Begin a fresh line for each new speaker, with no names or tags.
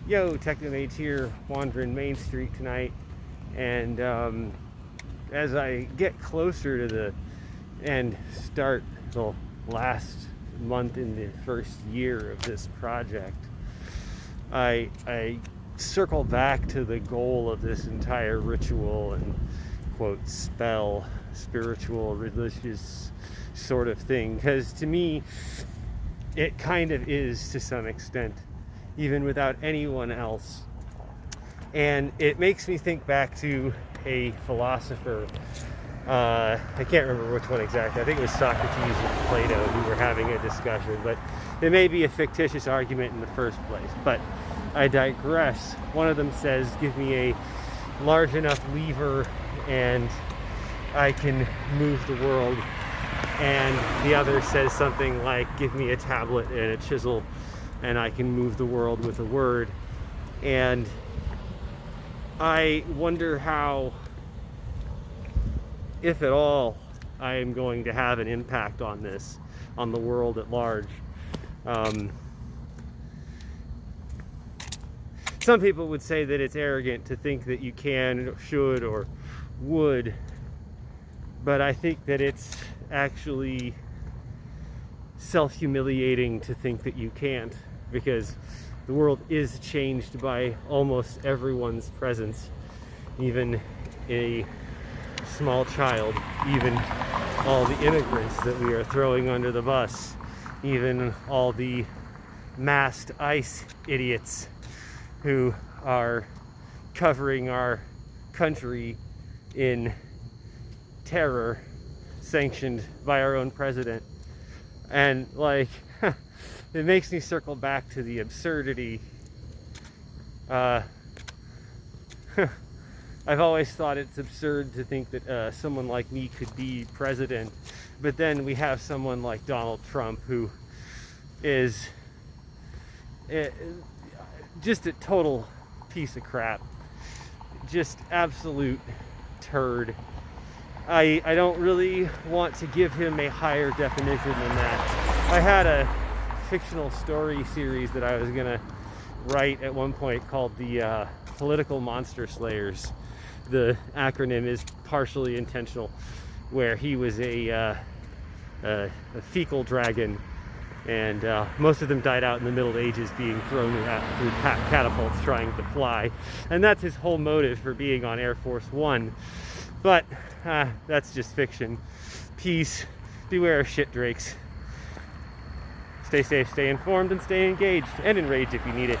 Yo, Technomage here, wandering Main Street tonight, and as I get closer to the end, start the last month in the first year of this project, I circle back to the goal of this entire ritual and quote spell, spiritual, religious sort of thing, because to me it kind of is to some extent, even without anyone else. And it makes me think back to a philosopher, I can't remember which one exactly, I think it was Socrates and Plato who were having a discussion, but it may be a fictitious argument in the first place, but I digress. One of them says, give me a large enough lever and I can move the world, and the other says something like, give me a tablet and a chisel and I can move the world with a word. And I wonder how, if at all, I am going to have an impact on this, on the world at large. Some people would say that it's arrogant to think that you can, should, or would, but I think that it's actually self-humiliating to think that you can't, because the world is changed by almost everyone's presence, even a small child, even all the immigrants that we are throwing under the bus, even all the masked ICE idiots who are covering our country in terror sanctioned by our own president. And like, it makes me circle back to the absurdity. I've always thought it's absurd to think that someone like me could be president, but then we have someone like Donald Trump who is just a total piece of crap, just absolute turd. I don't really want to give him a higher definition than that. I had a fictional story series that I was gonna write at one point called the Political Monster Slayers. The acronym is partially intentional, where he was a fecal dragon, and most of them died out in the Middle Ages being thrown through catapults trying to fly, and that's his whole motive for being on Air Force One. But that's just fiction. Peace. Beware of shit drakes. Stay safe, stay informed, and stay engaged, and enraged if you need it.